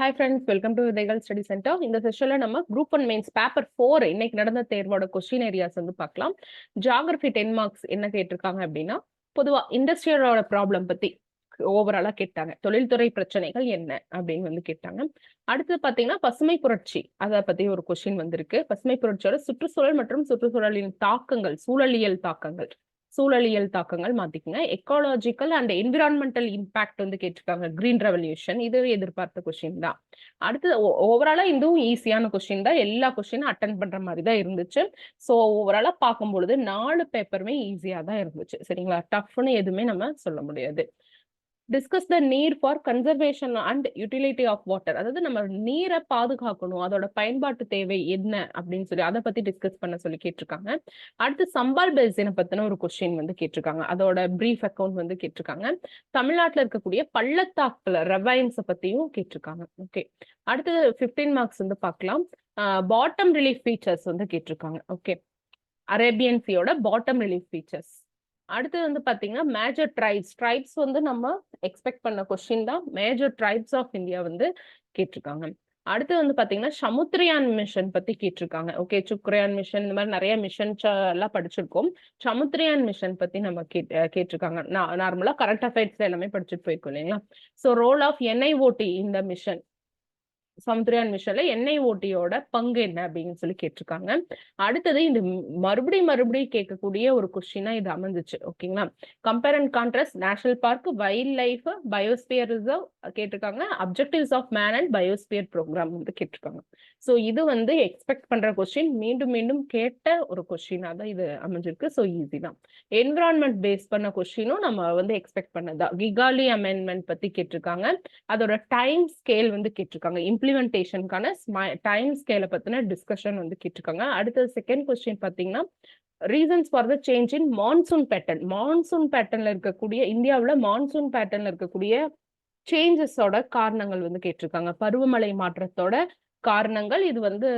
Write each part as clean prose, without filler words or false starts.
Hi friends, welcome to விதைகள் study centre. இந்த செஷன்ல நம்ம குரூப் 1 மெயின்ஸ் பேப்பர் 4 இன்னைக்கு நடந்த தேர்வோட கொஸ்டின் ஏரியாஸ் வந்து பார்க்கலாம். ஜியோகிராஃபி 10 மார்க்ஸ் என்ன கேட்டிருக்காங்க அப்படின்னா, பொதுவா இண்டஸ்ட்ரியலோட ப்ராப்ளம் பத்தி ஓவராலா கேட்டாங்க. தொழில்துறை பிரச்சனைகள் என்ன அப்படின்னு வந்து கேட்டாங்க. அடுத்து பாத்தீங்கன்னா பசுமை புரட்சி, அதை பத்தி ஒரு கொஸ்டின் வந்திருக்கு. பசுமை புரட்சியோட சுற்றுச்சூழல் மற்றும் சுற்றுச்சூழலின் தாக்கங்கள், சூழலியல் தாக்கங்கள் மாத்திக்கங்க. எக்காலஜிக்கல் அண்ட் என்விரான்மெண்டல் இம்பாக்ட் வந்து கேட்டிருக்காங்க. கிரீன் ரெவல்யூஷன், இது எதிர்பார்த்த கொஸ்டின் தான். அடுத்து ஓவராலா இதுவும் ஈஸியான கொஸ்டின் தான். எல்லா கொஸ்டினும் அட்டன் பண்ற மாதிரி தான் இருந்துச்சு. ஸோ ஓவராலா பார்க்கும்பொழுது 4 பேப்பருமே ஈஸியா தான் இருந்துச்சு. சரிங்களா? டஃப்னு எதுவுமே நம்ம சொல்ல முடியாது. Discuss the need for conservation and utility of water. அதாவது நம்ம நீரை பாதுகாக்கணும், அதோட பயன்பாட்டு தேவை என்ன அப்படின்னு சொல்லி அதை பத்தி டிஸ்கஸ் பண்ண சொல்லி கேட்டிருக்காங்க. அடுத்து சம்பால் பெல்சினை பத்தின ஒரு கொஸ்டின் வந்து கேட்டிருக்காங்க. அதோட பிரீஃப் அக்கௌண்ட் வந்து கேட்டிருக்காங்க. தமிழ்நாட்டில் இருக்கக்கூடிய பள்ளத்தாக்குல ரெவைன்ஸை பத்தியும் கேட்டிருக்காங்க. ஓகே, அடுத்து 15 மார்க்ஸ் வந்து பார்க்கலாம். பாட்டம் ரிலீஃப் ஃபீச்சர்ஸ் வந்து கேட்டிருக்காங்க. ஓகே, அரேபியன் சீயோட பாட்டம் ரிலீஃப் ஃபீச்சர்ஸ். அடுத்து வந்து பாத்தீங்கன்னா மேஜர் ட்ரைப்ஸ் வந்து நம்ம எக்ஸ்பெக்ட் பண்ண கொஸ்டின் தான். மேஜர் ட்ரைப்ஸ் ஆஃப் இந்தியா வந்து கேட்டிருக்காங்க. அடுத்து வந்து பாத்தீங்கன்னா சமுத்திரயான் மிஷன் பத்தி கேட்டிருக்காங்க. ஓகே, சுக்ரயான் மிஷன், இந்த மாதிரி நிறைய மிஷன்ஸ் எல்லாம் படிச்சிருக்கோம். சமுத்திரயான் மிஷன் பத்தி நம்ம கேட்டிருக்காங்க. நார்மலா கரண்ட் அஃபேர்ஸ்ல எல்லாமே படிச்சுட்டு போயிருக்கோம் இல்லைங்களா? ஸோ ரோல் ஆஃப் NIOT இந்த மிஷன், சமுத்திரயான் மிஷன்ல NIOTயோட பங்கு என்ன அப்படின்னு சொல்லி கேட்டிருக்காங்க. அடுத்தது இந்த மறுபடியும் கேட்கக்கூடிய ஒரு கொஸ்டினா இது அமைஞ்சிச்சு. ஓகேங்களா? Compare and contrast national park, wild life, biosphere reserve கேட்டிருக்காங்க. Objectives of man and biosphere programme வந்து கேட்டிருக்காங்க. ஸோ இது வந்து எக்ஸ்பெக்ட் பண்ற கொஸ்டின், மீண்டும் மீண்டும் கேட்ட ஒரு கொஸ்டினா தான் இது அமைஞ்சிருக்கு. ஸோ ஈஸி தான். என்விரான்மெண்ட் பேஸ் பண்ண கொஸ்டினும் நம்ம வந்து எக்ஸ்பெக்ட் பண்ணதான். கிகாலி அமெண்ட்மெண்ட் பத்தி கேட்டிருக்காங்க. அதோட டைம் ஸ்கேல் வந்து கேட்டிருக்காங்க. இம்ப்ளிமெண்டேஷனுக்கான டைம் ஸ்கேலை பத்தின டிஸ்கஷன் வந்து கேட்டிருக்காங்க. அடுத்த செகண்ட் கொஸ்டின் பாத்தீங்கன்னா reasons for the change in monsoon பேட்டர்ன்ல இருக்கக்கூடிய, இந்தியாவில் மான்சூன் பேட்டர்ன்ல இருக்கக்கூடிய சேஞ்சஸோட காரணங்கள் வந்து கேட்டிருக்காங்க. பருவமழை மாற்றத்தோட காரணங்கள். இது வந்து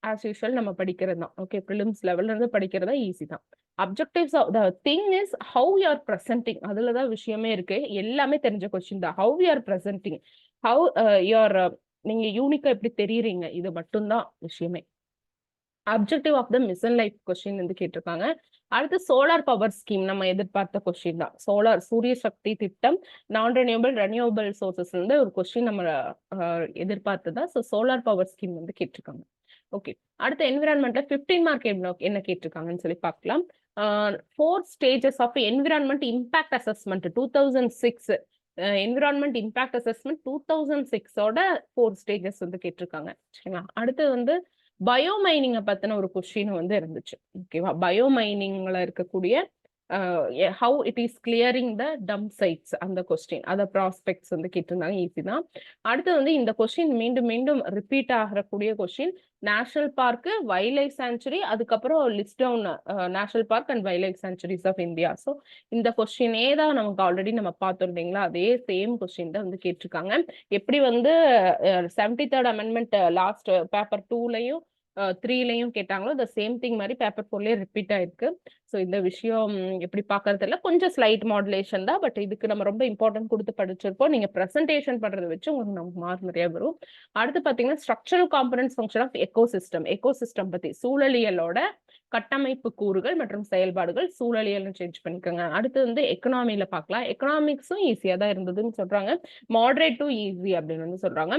ஆஸ் யூஷுவல் நம்ம படிக்கிறது தான். ஓகே, ப்ரிலிம்ஸ் லெவல்ல இருந்து படிக்கிறதா ஈஸி தான். Objectives of the thing is how you are presenting, அதுலதான் விஷயமே இருக்கு. எல்லாமே தெரிஞ்ச கொஸ்டின் தான். How you are presenting, how you are, நீங்க யூனிக்கா எப்படி தெரியுறீங்க, இது மட்டும்தான் விஷயமே. Objective of the mission life question வந்து கேட்டிருக்காங்க. அடுத்து சோலார் பவர் ஸ்கீம் நம்ம எதிர்பார்த்த கொஸ்டின் தான். சூரிய சக்தி திட்டம், நான் ரெனியூவபிள் சோர்சஸ் வந்து ஒரு கொஸ்டின் நம்ம எதிர்பார்த்ததா. ஸோ சோலார் பவர் ஸ்கீம் வந்து கேட்டிருக்காங்க. ஓகே, அடுத்த என்விரான்மெண்ட்ல 15 மார்க் என்ன கேட்டிருக்காங்கன்னு சொல்லி பார்க்கலாம். 4 stages of environment impact assessment 2006, environment impact assessment 2006ஓட 4 ஸ்டேஜஸ் வந்து கேட்டிருக்காங்க. சரிங்களா? அடுத்து வந்து பயோமைனிங்கை பத்தின ஒரு கொஸ்டின் வந்து இருந்துச்சு. ஓகேவா? பயோமைனிங்ல இருக்கக்கூடிய how it is clearing the dump sites, அந்த கொஸ்டின், அத ப்ராஸ்பெக்ட்ஸ் வந்து கேட்டிருந்தாங்க. ஈஸி தான். அடுத்து வந்து இந்த கொஸ்டின் மீண்டும் மீண்டும் ரிப்பீட் ஆகக்கூடிய question, national park, wild life sanctuary, அதுக்கப்புறம் list down national park and wild life sanctuaries of India. So இந்த கொஸ்டினே தான் நமக்கு ஆல்ரெடி நம்ம பார்த்தோம் இல்லைங்களா? அதே சேம் கொஸ்டின் தான் வந்து கேட்டிருக்காங்க. எப்படி வந்து 73rd அமெண்ட்மெண்ட் லாஸ்ட் பேப்பர் 2லயும் 3லயும் கேட்டாங்களோ, இந்த சேம் திங் மாதிரி பேப்பர் 4லயே ரிப்பீட் ஆயிருக்கு. ஸோ இந்த விஷயம் எப்படி பார்க்கறது இல்லை, கொஞ்சம் ஸ்லைட் மாடுலேஷன் தான். பட் இதுக்கு நம்ம ரொம்ப இம்பார்ட்டன்ட் கொடுத்து படிச்சிருப்போம். நீங்க ப்ரெசன்டேஷன் பண்றதை வச்சு உங்களுக்கு நமக்கு மார்க் நிறைய வரும். அடுத்து பாத்தீங்கன்னா structural components function of ecosystem பத்தி, சூழலியலோட கட்டமைப்பு கூறுகள் மற்றும் செயல்பாடுகள், சூழலியல் சேஞ்ச் பண்ணிக்கோங்க. அடுத்து வந்து எக்கனாமில பார்க்கலாம். எக்கனாமிக்ஸும் ஈஸியா தான் இருந்ததுன்னு சொல்றாங்க. மாடரேட் டு ஈஸி அப்படின்னு வந்து சொல்றாங்க.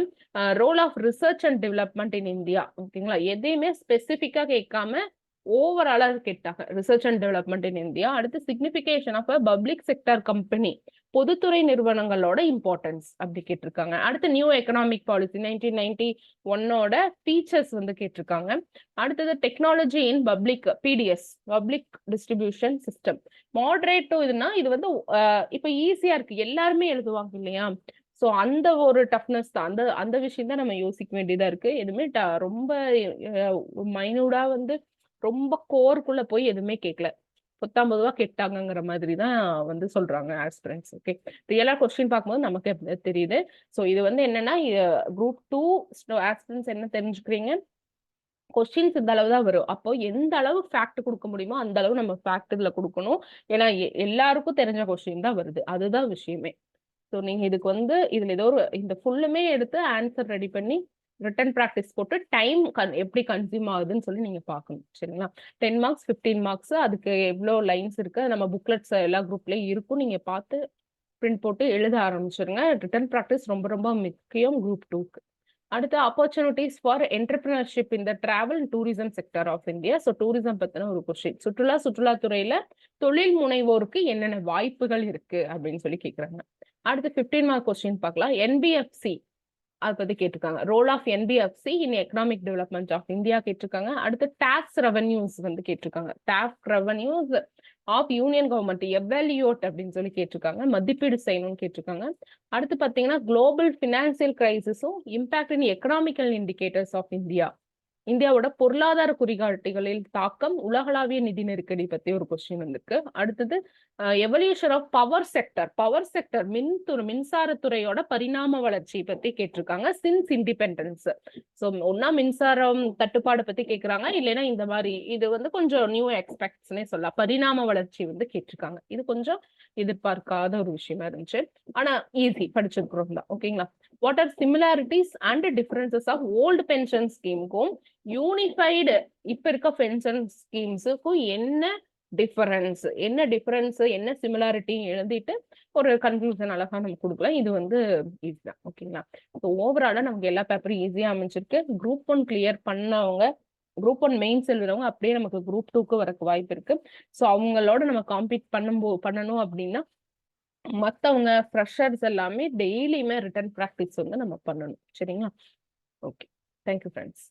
Role of research and development in India. ஓகேங்களா? எதையுமே ஸ்பெசிபிக்கா கேட்காம ஓவராலா கேட்டாங்க. Research and development in India. அடுத்து signification of public sector company, பொதுத்துறை நிறுவனங்களோட இம்பார்ட்டன்ஸ் அப்படி கேட்டிருக்காங்க. அடுத்து நியூ எக்கனாமிக் பாலிசி 1991ஓட ஃபீச்சர்ஸ் வந்து கேட்டிருக்காங்க. அடுத்தது technology in public PDS, public distribution system. Moderate to இதுனா இது வந்து இப்ப ஈஸியா இருக்கு, எல்லாருமே எழுதுவாங்க இல்லையா? ஸோ அந்த ஒரு டஃப்னஸ் தான், அந்த விஷயம் தான் நம்ம யோசிக்க வேண்டியதா இருக்கு. எதுவுமே ரொம்ப மைனூடா வந்து ரொம்ப கோருக்குள்ள போய் எதுவுமே கேட்கல. 19 கேட்டாங்கிற மாதிரி தான் வந்து சொல்றாங்க ஆஸ்பிரன்ஸ். ஓகே, ரியலா கொஸ்டின் பார்க்கும்போது நமக்கு தெரியுது. ஸோ இது வந்து என்னன்னா, குரூப் 2 ஆஸ்பிரன்ஸ் என்ன தெரிஞ்சுக்கிறீங்க, கொஸ்டின்ஸ் இந்த அளவு தான் வரும். அப்போ எந்த அளவு ஃபேக்ட் கொடுக்க முடியுமோ அந்த அளவு நம்ம ஃபேக்ட் இதுல கொடுக்கணும். ஏன்னா எல்லாருக்கும் தெரிஞ்ச கொஸ்டின் தான் வருது, அதுதான் விஷயமே. ஸோ நீங்க இதுக்கு வந்து இதுல ஏதோ ஒரு இந்த ஃபுல்லுமே எடுத்து ஆன்சர் ரெடி பண்ணி ரிட்டன் ப்ராக்டிஸ் போட்டு டைம் எப்படி கன்சியூம் ஆகுதுன்னு சொல்லி நீங்க பார்க்கணும். சரிங்களா? 10 மார்க்ஸ் 15 மார்க்ஸ் அதுக்கு எவ்வளோ லைன்ஸ் இருக்கு நம்ம புக்லெட்ஸ் எல்லா குரூப்லயும் இருக்கும். நீங்க பார்த்து பிரிண்ட் போட்டு எழுத ஆரம்பிச்சிருங்க. ரிட்டன் ப்ராக்டிஸ் ரொம்ப ரொம்ப முக்கியம் குரூப் 2க்கு. அடுத்து opportunities for entrepreneurship in the travel and tourism sector of India. So tourism பத்தின ஒரு கொஸ்டின். சுற்றுலாத்துறையில தொழில் முனைவோருக்கு என்னென்ன வாய்ப்புகள் இருக்கு அப்படின்னு சொல்லி கேட்குறாங்க. அடுத்து 15 மார்க் கொஸ்டின் பார்க்கலாம். என்பிஎஃப்சி அதை பத்தி கேட்டிருக்காங்க. Role of NBFC in economic development of India கேட்டிருக்காங்க. அடுத்து டாக்ஸ் ரெவன்யூஸ் வந்து கேட்டிருக்காங்க. Tax revenues of union government evaluate அப்படின்னு சொல்லி கேட்டிருக்காங்க. மதிப்பீடு செய்யணும்னு கேட்டிருக்காங்க. அடுத்து பாத்தீங்கன்னா குளோபல் பினான்சியல் கிரைசிஸும் impact in economical indicators of India. இந்தியாவோட பொருளாதார குறிகாட்டிகளில் தாக்கம், உலகளாவிய நிதி நெருக்கடி பத்தி ஒரு கொஸ்டின் வந்திருக்கு. அடுத்தது எவல்யூஷன் ஆஃப் பவர் செக்டர் மின்சாரத்துறையோட பரிணாம வளர்ச்சி பத்தி கேட்டிருக்காங்க. Since independence. ஸோ ஒன்னா மின்சாரம் தட்டுப்பாடு பத்தி கேட்கறாங்க, இல்லைன்னா இந்த மாதிரி இது வந்து கொஞ்சம் நியூ எக்ஸ்பெக்ட்ஸ்னே சொல்லலாம். பரிணாம வளர்ச்சி வந்து கேட்டிருக்காங்க. இது கொஞ்சம் எதிர்பார்க்காத ஒரு விஷயமா இருந்துச்சு. ஆனா ஈஸி படிச்சிருக்கிறோம் தான். ஓகேங்களா? What are similarities and differences of old pension ஸ்கீமுக்கும் யூனிஃபைடு இப்ப இருக்க பென்ஷன் ஸ்கீம்ஸுக்கும் என்ன டிஃபரன்ஸ் என்ன சிமிலாரிட்டி எழுதிட்டு ஒரு கன்க்ளூஷன் அழகா நம்ம கொடுக்கலாம். இது வந்து ஈஸி தான். ஓகேங்களா? ஸோ ஓவராலா நமக்கு எல்லா பேப்பரும் ஈஸியா அமைஞ்சிருக்கு. குரூப் 1 கிளியர் பண்ணவங்க குரூப் 1 மெயின்ஸ் எழுதுறவங்க அப்படியே நமக்கு குரூப் 2க்கு வரக்கு வாய்ப்பு இருக்கு. ஸோ அவங்களோட நம்ம காம்பீட் பண்ணணும் அப்படின்னா மத்தவங்க ஃப்ரெஷர்ஸ் எல்லாமே டெய்லியுமே ரிட்டன் ப்ராக்டிஸ் வந்து நம்ம பண்ணணும். சரிங்களா? ஓகே. Thank you friends.